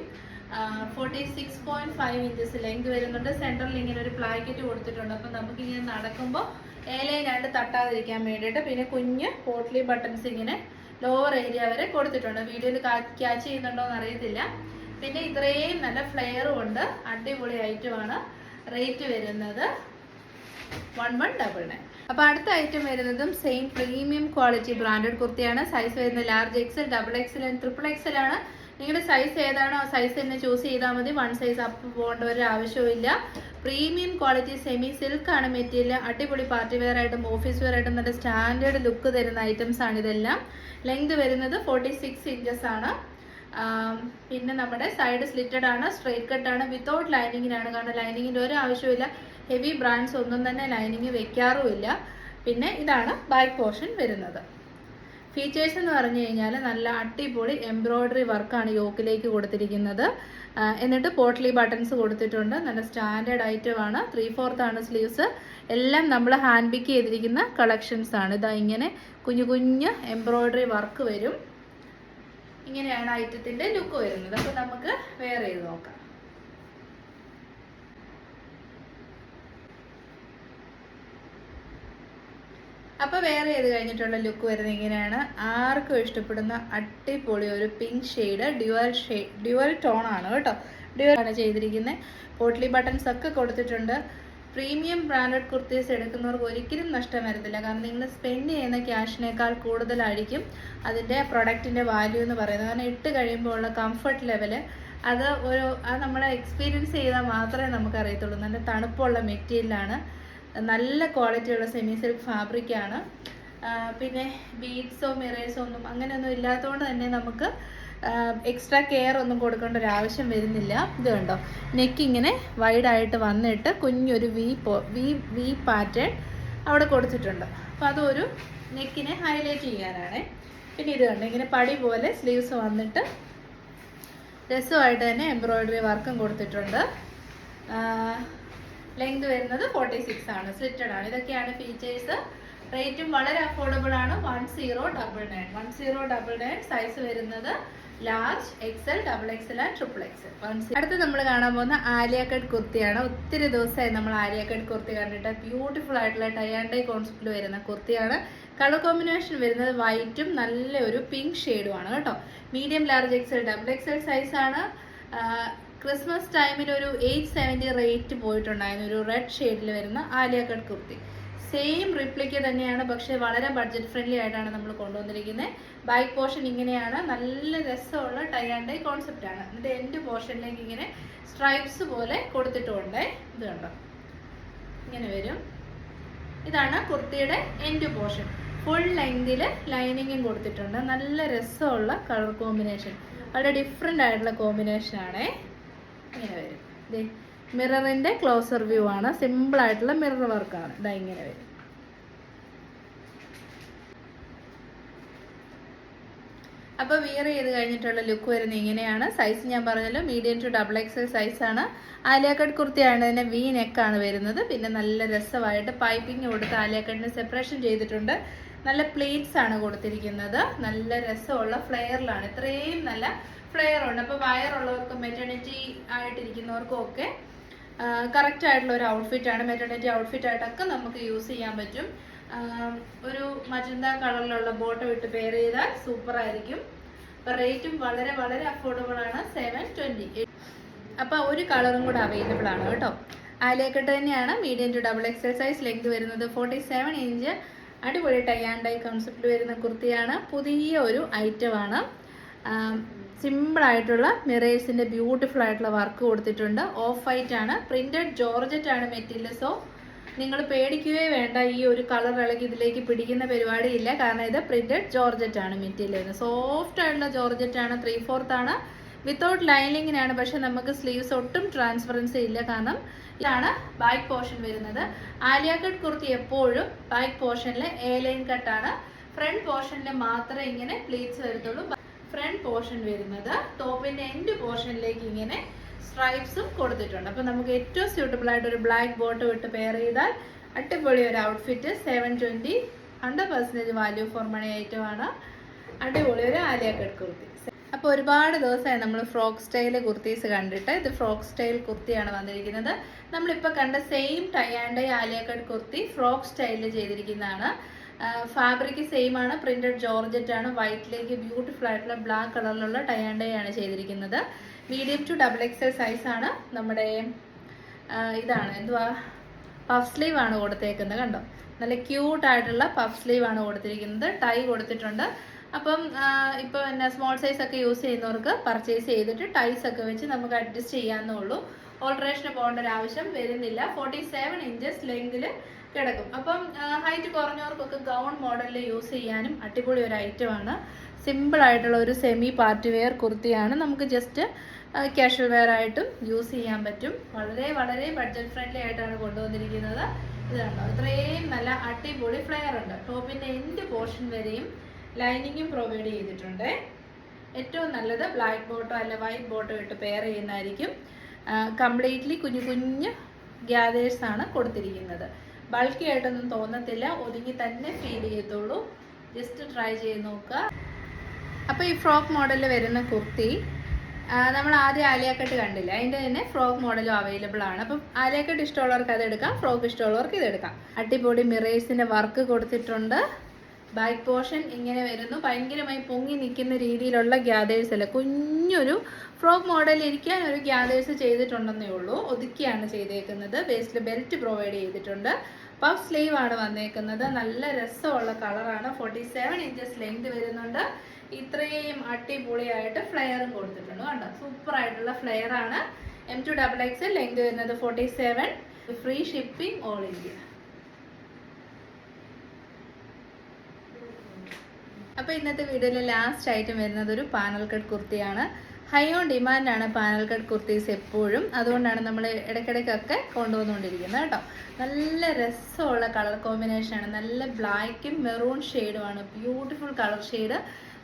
46.5 ഇഞ്ചസ് ലെങ്ത് വരുന്നുണ്ട്. സെൻറ്ററിൽ ഇങ്ങനെ ഒരു പ്ലാക്കറ്റ് കൊടുത്തിട്ടുണ്ട്. അപ്പം നമുക്കിങ്ങനെ നടക്കുമ്പോൾ A-ലൈനായിട്ട് തട്ടാതിരിക്കാൻ വേണ്ടിയിട്ട്. പിന്നെ കുഞ്ഞ് പോട്ട്ലി ബട്ടൺസ് ഇങ്ങനെ ലോവർ ഏരിയ വരെ കൊടുത്തിട്ടുണ്ട്. വീഡിയോയിൽ ക്യാച്ച് ചെയ്യുന്നുണ്ടോ എന്ന് അറിയത്തില്ല. പിന്നെ ഇത്രയും നല്ല ഫ്ലെയറും ഉണ്ട്. അടിപൊളി ഐറ്റമാണ്. റേറ്റ് വരുന്നത് 1199. അപ്പോൾ അടുത്ത ഐറ്റം വരുന്നതും സെയിം പ്രീമിയം ക്വാളിറ്റി ബ്രാൻഡഡ് കുർത്തിയാണ്. സൈസ് വരുന്നത് large XL, double Excel and triple XL ആണ്. നിങ്ങളുടെ സൈസ് ഏതാണോ ആ സൈസ് തന്നെ ചൂസ് ചെയ്താൽ മതി. വൺ സൈസ് അപ്പ് പോകേണ്ട ഒരു ആവശ്യമില്ല. പ്രീമിയം ക്വാളിറ്റി സെമി സിൽക്ക് ആണ് മെറ്റീരിയൽ. അടിപൊളി പാർട്ടി വെയർ ആയിട്ടും ഓഫീസ് വെയർ ആയിട്ടും നല്ല സ്റ്റാൻഡേർഡ് ലുക്ക് തരുന്ന ഐറ്റംസ് ആണ് ഇതെല്ലാം. ലെങ്ത് വരുന്നത് 46 ഇഞ്ചസ് ആണ്. പിന്നെ നമ്മുടെ സൈഡ് സ്ലിറ്റഡ് ആണ്, സ്ട്രെയിറ്റ് കട്ട് ആണ്, വിത്തൗട്ട് ലൈനിങ്ങിനാണ്. കാരണം ലൈനിങ്ങിൻ്റെ ഒരു ആവശ്യമില്ല. ഹെവി ബ്രാൻഡ്സ് ഒന്നും തന്നെ ലൈനിങ് വെക്കാറുമില്ല. പിന്നെ ഇതാണ് ബാക്ക് പോർഷൻ വരുന്നത്. ഫീച്ചേഴ്സ് എന്ന് പറഞ്ഞു കഴിഞ്ഞാൽ നല്ല അടിപൊളി എംബ്രോയ്ഡറി വർക്കാണ് യോക്കിലേക്ക് കൊടുത്തിരിക്കുന്നത്. എന്നിട്ട് പോട്ട്ലി ബട്ടൺസ് കൊടുത്തിട്ടുണ്ട്. നല്ല സ്റ്റാൻഡേർഡ് ഐറ്റം ആണ്. 3/4 ആണ് സ്ലീവ്സ്. എല്ലാം നമ്മൾ ഹാൻഡ് പിക്ക് ചെയ്തിരിക്കുന്ന കളക്ഷൻസ് ആണ്. ഇതാ ഇങ്ങനെ കുഞ്ഞു കുഞ്ഞ് എംബ്രോയ്ഡറി വർക്ക് വരും. ഇങ്ങനെയാണ് ഐറ്റത്തിൻ്റെ ലുക്ക് വരുന്നത്. അപ്പോൾ നമുക്ക് വെയർ ചെയ്ത് നോക്കാം. അപ്പോൾ വെയർ ചെയ്ത് കഴിഞ്ഞിട്ടുള്ള ലുക്ക് വരുന്നത് ഇങ്ങനെയാണ്. ആർക്കും ഇഷ്ടപ്പെടുന്ന അടിപൊളി ഒരു പിങ്ക് ഷെയ്ഡ്, ഡ്യുവൽ ടോൺ ആണ് കേട്ടോ. ഡ്യുവൽ ആണ് ചെയ്തിരിക്കുന്നത്. പോട്ട്ലി ബട്ടൺസ് ഒക്കെ കൊടുത്തിട്ടുണ്ട്. പ്രീമിയം ബ്രാൻഡഡ് കുർത്തീസ് എടുക്കുന്നവർക്ക് ഒരിക്കലും നഷ്ടം വരത്തില്ല. കാരണം നിങ്ങൾ സ്പെൻഡ് ചെയ്യുന്ന ക്യാഷിനേക്കാൾ കൂടുതലായിരിക്കും അതിൻ്റെ പ്രൊഡക്റ്റിൻ്റെ വാല്യൂ എന്ന് പറയുന്നത്. കാരണം ഇട്ട് കഴിയുമ്പോൾ ഉള്ള കംഫർട്ട് ലെവല് അത് നമ്മൾ എക്സ്പീരിയൻസ് ചെയ്താൽ മാത്രമേ നമുക്ക് അറിയത്തുള്ളൂ. നല്ല തണുപ്പുള്ള മെറ്റീരിയലാണ്. നല്ല ക്വാളിറ്റിയുള്ള സെമി സിൽക്ക് ഫാബ്രിക്കാണ്. പിന്നെ ബീഡ്സോ മിറേഴ്സോ ഒന്നും അങ്ങനെയൊന്നും ഇല്ലാത്തതുകൊണ്ട് തന്നെ നമുക്ക് എക്സ്ട്രാ കെയർ ഒന്നും കൊടുക്കേണ്ട ഒരു ആവശ്യം വരുന്നില്ല. ഇത് കണ്ടോ, നെക്ക് ഇങ്ങനെ വൈഡായിട്ട് വന്നിട്ട് കുഞ്ഞൊരു വി പാറ്റേൺ അവിടെ കൊടുത്തിട്ടുണ്ട്. അപ്പോൾ അതൊരു നെക്കിനെ ഹൈലൈറ്റ് ചെയ്യാനാണ്. പിന്നെ ഇത് കണ്ടോ, ഇങ്ങനെ പടി പോലെ സ്ലീവ്സ് വന്നിട്ട് രസമായിട്ട് തന്നെ എംബ്രോയ്ഡറി വർക്കും കൊടുത്തിട്ടുണ്ട്. ലെങ്ത് വരുന്നത് 46 ആണ്, സ്ലിറ്റഡ് ആണ്. ഇതൊക്കെയാണ് ഫീച്ചേഴ്സ്. റേറ്റും വളരെ അഫോർഡബിൾ ആണ്. 1099. സൈസ് വരുന്നത് large XL, double Excel and triple XL. അടുത്ത് നമ്മൾ കാണാൻ പോകുന്ന ആലിയ കട്ട് കുർത്തിയാണ്. ഒത്തിരി ദിവസമായി നമ്മൾ ആലിയ കട്ട് കുർത്തി കണ്ടിട്ട്. ബ്യൂട്ടിഫുൾ ആയിട്ടുള്ള ടൈ ആൻഡ് ഡൈ കോൺസെപ്റ്റിൽ വരുന്ന കുർത്തിയാണ്. കളർ കോമ്പിനേഷൻ വരുന്നത് വൈറ്റും നല്ലൊരു പിങ്ക് ഷെയ്ഡുമാണ് കേട്ടോ. Medium, large XL, double XL സൈസാണ്. ക്രിസ്മസ് ടൈമിൽ ഒരു 870 റേറ്റ് പോയിട്ടുണ്ടായിരുന്നു ഒരു റെഡ് ഷെയ്ഡിൽ വരുന്ന Alia cut kurti. Same replica തന്നെയാണ്, പക്ഷേ വളരെ ബഡ്ജറ്റ് ഫ്രണ്ട്ലി ആയിട്ടാണ് നമ്മൾ കൊണ്ടുവന്നിരിക്കുന്നത്. ബാക്ക് പോർഷൻ ഇങ്ങനെയാണ്. നല്ല രസമുള്ള ടൈ ആൻഡ് ഡൈ കോൺസെപ്റ്റ് ആണ്. എന്നിട്ട് എൻഡ് പോർഷനിലേക്ക് ഇങ്ങനെ സ്ട്രൈപ്സ് പോലെ കൊടുത്തിട്ടുണ്ട്. ഇത് കണ്ടോ, ഇങ്ങനെ വരും. ഇതാണ് കുർത്തിയുടെ എൻഡ് പോർഷൻ. ഫുൾ ലെങ്തിൽ ലൈനിങ്ങും കൊടുത്തിട്ടുണ്ട്. നല്ല രസമുള്ള കളർ കോമ്പിനേഷൻ, വളരെ ഡിഫറെൻ്റ് ആയിട്ടുള്ള കോമ്പിനേഷൻ ആണേ. ഇങ്ങനെ വരും. ഇത് മിററിൻ്റെ ക്ലോസർ വ്യൂ ആണ്. സിമ്പിൾ ആയിട്ടുള്ള മിറർ വർക്കാണ്. ഇതാ ഇങ്ങനെ വരും. അപ്പോൾ വിയർ ചെയ്ത് കഴിഞ്ഞിട്ടുള്ള ലുക്ക് വരുന്നത് ഇങ്ങനെയാണ്. സൈസ് ഞാൻ പറഞ്ഞല്ലോ, മീഡിയം ടു ഡബിൾ എക്സൽ സൈസാണ്. ആലിയ കട്ട് കുർത്തിയാണ്. തന്നെ വി നെക്കാണ് വരുന്നത്. പിന്നെ നല്ല രസമായിട്ട് പൈപ്പിംഗ് കൊടുത്ത് ആലിയ കട്ടിന് സെപ്പറേഷൻ ചെയ്തിട്ടുണ്ട്. നല്ല പ്ലേറ്റ്സ് ആണ് കൊടുത്തിരിക്കുന്നത്. നല്ല രസമുള്ള ഫ്ലെയറിലാണ്. ഇത്രയും നല്ല ഫ്ലെയർ ഉണ്ട്. അപ്പോൾ വയറുള്ളവർക്കും മെറ്റേണിറ്റി ആയിട്ടിരിക്കുന്നവർക്കും ഒക്കെ കറക്റ്റ് ആയിട്ടുള്ള ഒരു ഔട്ട്ഫിറ്റാണ്. മെറ്റേണിറ്റി ഔട്ട്ഫിറ്റ് ആയിട്ടൊക്കെ നമുക്ക് യൂസ് ചെയ്യാൻ പറ്റും. ഒരു മജന്ത കളറിലുള്ള ബോട്ടം ഇട്ട് പെയർ ചെയ്താൽ സൂപ്പർ ആയിരിക്കും. അപ്പോൾ റേറ്റും വളരെ വളരെ അഫോർഡബിൾ ആണ്. 720. അപ്പോൾ ഒരു കളറും കൂടെ അവൈലബിൾ ആണ് കേട്ടോ. ആലിയ കട്ട് തന്നെയാണ്. Medium to double XL size. Length വരുന്നത് 47 ഇഞ്ച്. അടിപൊളി ടൈ ആൻഡ് ഡൈ കോൺസെപ്റ്റിൽ വരുന്ന കുർത്തിയാണ്. പുതിയ ഒരു ഐറ്റമാണ്. സിമ്പിളായിട്ടുള്ള മിറേഴ്സിൻ്റെ ബ്യൂട്ടിഫുൾ ആയിട്ടുള്ള വർക്ക് കൊടുത്തിട്ടുണ്ട്. ഓഫ് വൈറ്റ് ആണ്. പ്രിൻറ്റഡ് ജോർജറ്റ് ആണ് മെറ്റീരിയൽ. സോ നിങ്ങൾ പേടിക്കുകയേ വേണ്ട. ഈ ഒരു കളർ ഇളകി ഇതിലേക്ക് പിടിക്കുന്ന പരിപാടിയില്ല. കാരണം ഇത് പ്രിൻറ്റഡ് ജോർജറ്റ് ആണ് മെറ്റീരിയൽ. സോഫ്റ്റ് ആയിട്ടുള്ള ജോർജറ്റ് ആണ്. 3/4 ആണ്. വിത്തൗട്ട് ലൈനിങ്ങിനാണ്. പക്ഷെ നമുക്ക് സ്ലീവ്സ് ഒട്ടും ട്രാൻസ്പെറൻസി ഇല്ല. കാരണം ഇതാണ് ബാക്ക് പോർഷൻ വരുന്നത്. ആലിയ കട്ട് കുർത്തി എപ്പോഴും ബാക്ക് പോർഷനിൽ എ ലൈൻ കട്ടാണ്. ഫ്രണ്ട് പോർഷനിൽ മാത്രമേ ഇങ്ങനെ പ്ലീറ്റ്സ് വരത്തുള്ളൂ. ഫ്രണ്ട് പോർഷൻ വരുന്നത് ടോപ്പിൻ്റെ എൻഡ് പോർഷനിലേക്ക് ഇങ്ങനെ സ്ട്രൈപ്സും കൊടുത്തിട്ടുണ്ട്. അപ്പോൾ നമുക്ക് ഏറ്റവും സ്യൂട്ടബിൾ ആയിട്ട് ഒരു ബ്ലാക്ക് ബോട്ടം ഇട്ട് പെയർ ചെയ്താൽ അടിപൊളി ഒരു ഔട്ട്ഫിറ്റ്. 720. 100% വാല്യൂ ഫോർ മണി ഐറ്റമാണ്. അടിപൊളി ഒരു ആലിയ കട്ട് കുർത്തി. അപ്പോൾ ഒരുപാട് ദിവസമായി നമ്മൾ ഫ്രോക്ക് സ്റ്റൈൽ കുർത്തീസ് കണ്ടിട്ട്. ഇത് ഫ്രോക്ക് സ്റ്റൈൽ കുർത്തിയാണ് വന്നിരിക്കുന്നത്. നമ്മളിപ്പോൾ കണ്ട same tie and dye Alia cut kurti frock സ്റ്റൈലിൽ ചെയ്തിരിക്കുന്നതാണ്. ഫാബ്രിക് സെയിം ആണ്. പ്രിന്റഡ് ജോർജറ്റ് ആണ്. വൈറ്റിലേക്ക് ബ്യൂട്ടിഫുൾ ആയിട്ടുള്ള ബ്ലാക്ക് കളറിലുള്ള ടൈ ആൻഡ് ഡൈ ആണ് ചെയ്തിരിക്കുന്നത്. മീഡിയം ടു ഡബിൾ എക്സൽ സൈസാണ് നമ്മുടെ ഇതാണ് എന്തുവാ, പഫ് സ്ലീവ് ആണ് കൊടുത്തേക്കുന്നത്. കണ്ടോ, നല്ല ക്യൂട്ടായിട്ടുള്ള പഫ് സ്ലീവ് ആണ് കൊടുത്തിരിക്കുന്നത്. ടൈ കൊടുത്തിട്ടുണ്ട്. അപ്പം ഇപ്പോൾ പിന്നെ സ്മോൾ സൈസ് ഒക്കെ യൂസ് ചെയ്യുന്നവർക്ക് പർച്ചേസ് ചെയ്തിട്ട് ടൈസ് ഒക്കെ വെച്ച് നമുക്ക് അഡ്ജസ്റ്റ് ചെയ്യാവുന്നേ ഉള്ളൂ. ഓൾട്ടറേഷന് പോകേണ്ട ഒരു ആവശ്യം വരുന്നില്ല. 47 ഇഞ്ചസ് ലെങ്തിൽ കിടക്കും. അപ്പം ഹൈറ്റ് കുറഞ്ഞവർക്കൊക്കെ ഗൗൺ മോഡലിൽ യൂസ് ചെയ്യാനും അടിപൊളി ഒരു ഐറ്റമാണ്. സിമ്പിൾ ആയിട്ടുള്ള ഒരു സെമി പാർട്ടി വെയർ കുർത്തിയാണ്. നമുക്ക് ജസ്റ്റ് കാഷ്വൽ വെയർ ആയിട്ടും യൂസ് ചെയ്യാൻ പറ്റും. വളരെ വളരെ ബഡ്ജറ്റ് ഫ്രണ്ട്ലി ആയിട്ടാണ് കൊണ്ടുവന്നിരിക്കുന്നത്. ഇതാണോ, ഇത്രയും നല്ല അടിപൊളി ഫ്ലെയർ ഉണ്ട്. ടോപ്പിൻ്റെ എൻഡ് പോർഷൻ വരെയും ലൈനിങ്ങും പ്രൊവൈഡ് ചെയ്തിട്ടുണ്ട്. ഏറ്റവും നല്ലത് ബ്ലാക്ക് ബോട്ടോ അല്ല വൈറ്റ് ബോട്ടോ ഇട്ട് പെയർ ചെയ്യുന്നതായിരിക്കും. കംപ്ലീറ്റ്ലി കുഞ്ഞു കുഞ്ഞു ഗ്യാദേഴ്സ് ആണ് കൊടുത്തിരിക്കുന്നത്. ബൾക്കി ആയിട്ടൊന്നും തോന്നത്തില്ല, ഒതുങ്ങി തന്നെ ഫീൽ ചെയ്യത്തുള്ളൂ. ജസ്റ്റ് ട്രൈ ചെയ്ത് നോക്കുക. അപ്പോൾ ഈ ഫ്രോക്ക് മോഡലിൽ വരുന്ന കുർത്തി നമ്മൾ ആദ്യം ആലിയ കട്ട് കണ്ടില്ല, അതിൻ്റെ തന്നെ ഫ്രോക്ക് മോഡലും അവൈലബിൾ ആണ്. അപ്പം ആലിയ കട്ട് ഇഷ്ടമുള്ളവർക്ക് അത് എടുക്കാം, ഫ്രോക്ക് ഇഷ്ടമുള്ളവർക്ക് ഇതെടുക്കാം. അടിപൊളി മിറേഴ്സിൻ്റെ വർക്ക് കൊടുത്തിട്ടുണ്ട്. ബാക്ക് പോർഷൻ ഇങ്ങനെ വരുന്നു. ഭയങ്കരമായി പൊങ്ങി നിൽക്കുന്ന രീതിയിലുള്ള ഗ്യാദേഴ്സ് അല്ല, കുഞ്ഞൊരു ഫ്രോക്ക് മോഡൽ ഇരിക്കാൻ ഒരു ഗ്യാദേഴ്സ് ചെയ്തിട്ടുണ്ടെന്നേ ഉള്ളൂ. ഒതുക്കിയാണ് ചെയ്തേക്കുന്നത്. വേസ്റ്റിൽ ബെൽറ്റ് പ്രൊവൈഡ് ചെയ്തിട്ടുണ്ട്. പഫ് സ്ലീവ് ആണ് വന്നേക്കുന്നത്. നല്ല രസമുള്ള കളറാണ്. 47 ഇഞ്ചസ് ലെങ്ത് വരുന്നുണ്ട്. ഇത്രയും അടിപൊളിയായിട്ട് ഫ്ലെയറും കൊടുത്തിട്ടുണ്ട്. കണ്ടോ, സൂപ്പർ ആയിട്ടുള്ള ഫ്ലെയർ ആണ്. M2XX ലെങ്ത് വരുന്നത് 47. Free shipping all India. അപ്പോൾ ഇന്നത്തെ വീഡിയോയിലെ ലാസ്റ്റ് ഐറ്റം വരുന്നത് ഒരു പാനൽ കട്ട് കുർത്തിയാണ്. ഹൈ ഓൺ ഡിമാൻഡാണ് പാനൽ കട്ട് കുർത്തീസ് എപ്പോഴും. അതുകൊണ്ടാണ് നമ്മൾ ഇടയ്ക്കിടയ്ക്കൊക്കെ കൊണ്ടുവന്നുകൊണ്ടിരിക്കുന്നത് കേട്ടോ. നല്ല രസമുള്ള കളർ കോമ്പിനേഷനാണ്. നല്ല ബ്ലാക്കും മെറൂൺ ഷെയ്ഡുമാണ്. Beautiful colour shade.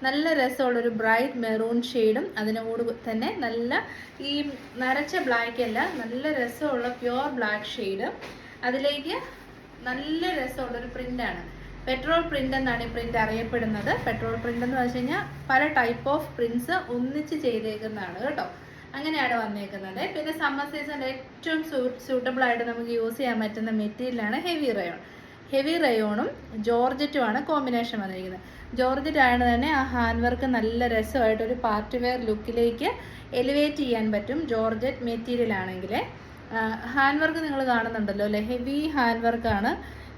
നല്ല രസമുള്ളൊരു ബ്രൈറ്റ് മെറൂൺ ഷെയ്ഡും അതിനോട് തന്നെ നല്ല ഈ നരച്ച ബ്ലാക്ക് അല്ല, നല്ല രസമുള്ള പ്യുവർ ബ്ലാക്ക് ഷെയ്ഡ്. അതിലേക്ക് നല്ല രസമുള്ളൊരു പ്രിൻ്റാണ്. പെട്രോൾ പ്രിൻ്റ് എന്നാണ് ഈ പ്രിൻ്റ് അറിയപ്പെടുന്നത്. പെട്രോൾ പ്രിൻ്റ് എന്ന് വെച്ച് കഴിഞ്ഞാൽ പല ടൈപ്പ് ഓഫ് പ്രിൻറ്റ്സ് ഒന്നിച്ച് ചെയ്തേക്കുന്നതാണ് കേട്ടോ. അങ്ങനെയാണ് വന്നേക്കുന്നത്. പിന്നെ സമ്മർ സീസണിൽ ഏറ്റവും സൂട്ടബിൾ ആയിട്ട് നമുക്ക് യൂസ് ചെയ്യാൻ പറ്റുന്ന മെറ്റീരിയലാണ് ഹെവി റയോൺ. ഹെവി റയോണും ജോർജറ്റുമാണ് കോമ്പിനേഷൻ വന്നിരിക്കുന്നത്. ജോർജറ്റ് ആയതുകൊണ്ട് തന്നെ ആ ഹാൻഡ് വർക്ക് നല്ല രസമായിട്ടൊരു പാർട്ടി വെയർ ലുക്കിലേക്ക് എലിവേറ്റ് ചെയ്യാൻ പറ്റും. ജോർജറ്റ് മെറ്റീരിയൽ ആണെങ്കിൽ ഹാൻഡ് വർക്ക് നിങ്ങൾ കാണുന്നുണ്ടല്ലോ അല്ലേ, ഹെവി ഹാൻഡ് വർക്കാണ്.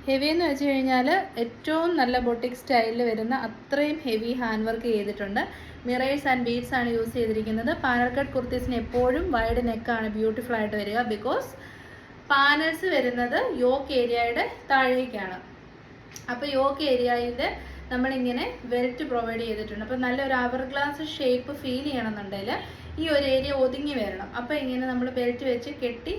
ഹെവി എന്ന് വെച്ച് കഴിഞ്ഞാൽ ഏറ്റവും നല്ല ബൊട്ടിക് സ്റ്റൈലിൽ വരുന്ന അത്രയും ഹെവി ഹാൻഡ് വർക്ക് ചെയ്തിട്ടുണ്ട്. മിറേഴ്സ് ആൻഡ് ബീഡ്സ് ആണ് യൂസ് ചെയ്തിരിക്കുന്നത്. പാനൽ കട്ട് കുർത്തീസിന് എപ്പോഴും വൈഡ് നെക്കാണ് ബ്യൂട്ടിഫുൾ ആയിട്ട് വരിക. ബിക്കോസ് പാനൽസ് വരുന്നത് യോക്ക് ഏരിയയുടെ താഴേക്കാണ്. അപ്പോൾ യോക്ക് ഏരിയയിൽ നമ്മളിങ്ങനെ വെൽറ്റ് പ്രൊവൈഡ് ചെയ്തിട്ടുണ്ട്. അപ്പോൾ നല്ലൊരു അവർ ഗ്ലാസ് ഷേപ്പ് ഫീൽ ചെയ്യണമെന്നുണ്ടെങ്കിൽ ഈ ഒരു ഏരിയ ഒതുങ്ങി വരണം. അപ്പോൾ ഇങ്ങനെ നമ്മൾ ബെൽറ്റ് വെച്ച് കെട്ടി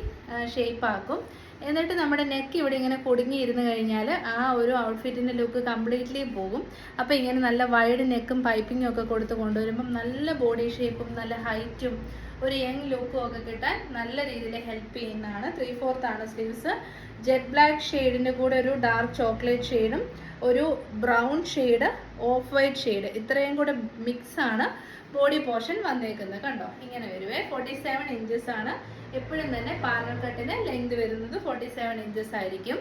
ഷേപ്പ് ആക്കും. എന്നിട്ട് നമ്മുടെ നെക്ക് ഇവിടെ ഇങ്ങനെ കുടുങ്ങിയിരുന്ന് കഴിഞ്ഞാൽ ആ ഒരു ഔട്ട്ഫിറ്റിൻ്റെ ലുക്ക് കംപ്ലീറ്റ്ലി പോകും. അപ്പോൾ ഇങ്ങനെ നല്ല വൈഡ് നെക്കും പൈപ്പിങ്ങും ഒക്കെ കൊടുത്ത് കൊണ്ടുവരുമ്പം നല്ല ബോഡി ഷേപ്പും നല്ല ഹൈറ്റും ഒരു യങ് ലുക്കും ഒക്കെ കിട്ടാൻ നല്ല രീതിയിൽ ഹെൽപ്പ് ചെയ്യുന്നതാണ്. 3/4 ആണ് സ്ലീവ്സ്. ജെറ്റ് ബ്ലാക്ക് ഷെയ്ഡിൻ്റെ കൂടെ ഒരു ഡാർക്ക് ചോക്ലേറ്റ് ഷെയ്ഡും ഒരു brown shade, of white shade, ഇത്രയും കൂടെ മിക്സാണ് ബോഡി പോർഷൻ വന്നേക്കുന്നത്. കണ്ടോ, ഇങ്ങനെ വരുവേ. 47 ഇഞ്ചസ് ആണ്. എപ്പോഴും തന്നെ പാനൽ കട്ടിന് ലെങ്ത് വരുന്നത് 47 ഇഞ്ചസ് ആയിരിക്കും.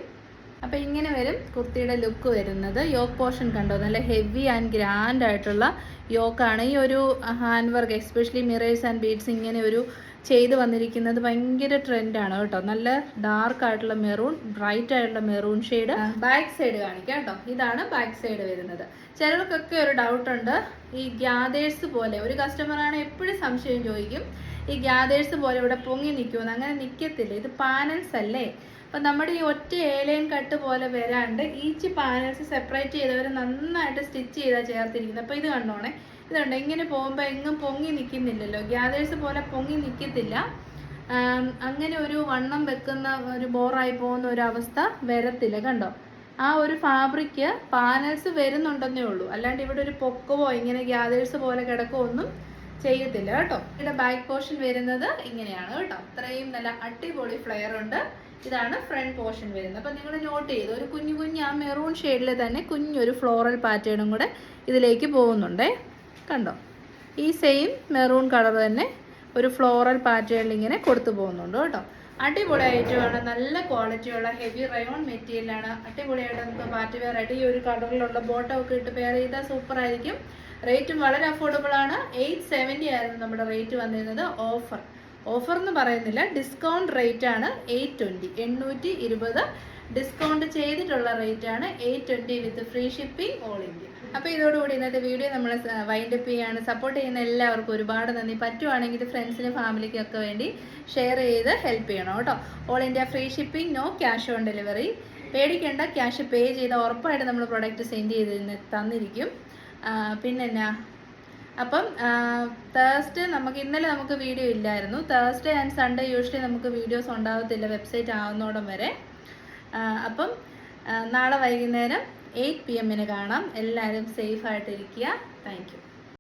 അപ്പോൾ ഇങ്ങനെ വരും കുർത്തിയുടെ ലുക്ക് വരുന്നത്. യോക്ക് പോർഷൻ കണ്ടോ, നല്ല ഹെവി ആൻഡ് ഗ്രാൻഡ് ആയിട്ടുള്ള യോക്കാണ്. ഈ ഒരു hand work especially mirrors and beads ഇങ്ങനെ ഒരു ചെയ്ത് വന്നിരിക്കുന്നത് ഭയങ്കര ട്രെൻഡാണ് കേട്ടോ. നല്ല ഡാർക്ക് ആയിട്ടുള്ള മെറൂൺ, ബ്രൈറ്റ് ആയിട്ടുള്ള മെറൂൺ ഷെയ്ഡ്. ബാക്ക് സൈഡ് കാണിക്കാം കേട്ടോ. ഇതാണ് ബാക്ക് സൈഡ് വരുന്നത്. ചിലർക്കൊക്കെ ഒരു ഡൗട്ട് ഉണ്ട്, ഈ ഗ്യാദേഴ്സ് പോലെ ഒരു കസ്റ്റമറാണ് എപ്പോഴും സംശയം ചോദിക്കും, ഈ ഗ്യാദേഴ്സ് പോലെ ഇവിടെ പൊങ്ങി നിൽക്കുമെന്ന്. അങ്ങനെ നിൽക്കത്തില്ല. ഇത് പാനൽസ് അല്ലേ. അപ്പം നമ്മുടെ ഈ ഒറ്റ ഏലൈൻ കട്ട് പോലെ വരാണ്ട് ഈച്ച് പാനൽസ് സെപ്പറേറ്റ് ചെയ്തവർ നന്നായിട്ട് സ്റ്റിച്ച് ചെയ്താൽ ചേർത്തിരിക്കുന്നത്. അപ്പോൾ ഇത് കണ്ടോണേ, ഇതുണ്ട് ഇങ്ങനെ പോകുമ്പോൾ എങ്ങും പൊങ്ങി നിൽക്കുന്നില്ലല്ലോ. ഗ്യാദേഴ്സ് പോലെ പൊങ്ങി നിൽക്കത്തില്ല. അങ്ങനെ ഒരു വണ്ണം വെക്കുന്ന ഒരു ബോറായി പോകുന്ന ഒരു അവസ്ഥ വരത്തില്ല. കണ്ടോ, ആ ഒരു ഫാബ്രിക് പാനൽസ് വരുന്നുണ്ടെന്നേ ഉള്ളൂ. അല്ലാണ്ട് ഇവിടെ ഒരു പൊക്കവോ ഇങ്ങനെ ഗ്യാദേഴ്സ് പോലെ കിടക്കോ ഒന്നും ചെയ്യത്തില്ല കേട്ടോ. ഇവിടെ ബാക്ക് പോർഷൻ വരുന്നത് ഇങ്ങനെയാണ് കേട്ടോ. ഇത്രയും നല്ല അടിപൊളി ഫ്ലെയർ ഉണ്ട്. ഇതാണ് ഫ്രണ്ട് പോർഷൻ വരുന്നത്. അപ്പം നിങ്ങൾ നോട്ട് ചെയ്ത് ഒരു കുഞ്ഞു കുഞ്ഞ് ആ മെറൂൺ ഷെയ്ഡിൽ തന്നെ കുഞ്ഞൊരു ഫ്ലോറൽ പാറ്റേണും കൂടെ ഇതിലേക്ക് പോകുന്നുണ്ടേ. കണ്ടോ, ഈ സെയിം മെറൂൺ കളർ തന്നെ ഒരു ഫ്ലോറൽ പാറ്റേണിൽ ഇങ്ങനെ കൊടുത്തു പോകുന്നുണ്ട് കേട്ടോ. അടിപൊളി ഐറ്റമാണ്. നല്ല ക്വാളിറ്റിയുള്ള ഹെവി റയോൺ മെറ്റീരിയലാണ്. അടിപൊളിയായിട്ട് നമുക്ക് പാർട്ടി വെയർ ആയിട്ട് ഈ ഒരു കളറിലുള്ള ബോട്ടം ഒക്കെ ഇട്ട് പെയർ ചെയ്താൽ സൂപ്പർ ആയിരിക്കും. റേറ്റും വളരെ അഫോർഡബിൾ ആണ്. 870 ആയിരുന്നു നമ്മുടെ റേറ്റ് വന്നിരുന്നത്. ഓഫർ എന്ന് പറയുന്നില്ല, ഡിസ്കൗണ്ട് റേറ്റ് ആണ് 820, 820 ഡിസ്കൗണ്ട് ചെയ്തിട്ടുള്ള റേറ്റ് ആണ് 820 വിത്ത് ഫ്രീ ഷിപ്പിംഗ് ഓൾ ഇന്ത്യ. അപ്പോൾ ഇതോടുകൂടി ഇന്നത്തെ വീഡിയോ നമ്മൾ വൈൻഡപ്പ് ചെയ്യാണ്. സപ്പോർട്ട് ചെയ്യുന്ന എല്ലാവർക്കും ഒരുപാട് നന്ദി. പറ്റുവാണെങ്കിൽ ഫ്രണ്ട്സിനും ഫാമിലിക്കും ഒക്കെ വേണ്ടി ഷെയർ ചെയ്ത് ഹെൽപ്പ് ചെയ്യണം കേട്ടോ. All India free shipping, no cash on delivery. പേടിക്കേണ്ട, ക്യാഷ് പേ ചെയ്താൽ ഉറപ്പായിട്ട് നമ്മൾ പ്രൊഡക്റ്റ് സെൻഡ് ചെയ്ത് തന്നിരിക്കും. പിന്നെന്നാ, അപ്പം തേഴ്സ്ഡേ ഇന്നലെ നമുക്ക് വീഡിയോ ഇല്ലായിരുന്നു. തേഴ്സ്ഡേ ആൻഡ് സൺഡേ യൂഷ്വലി നമുക്ക് വീഡിയോസ് ഉണ്ടാകത്തില്ല വെബ്സൈറ്റ് ആവുന്നോടം വരെ. അപ്പം നാളെ വൈകുന്നേരം 8 PM കാണാം. എല്ലാവരും സേഫായിട്ടിരിക്കുക. Thank you.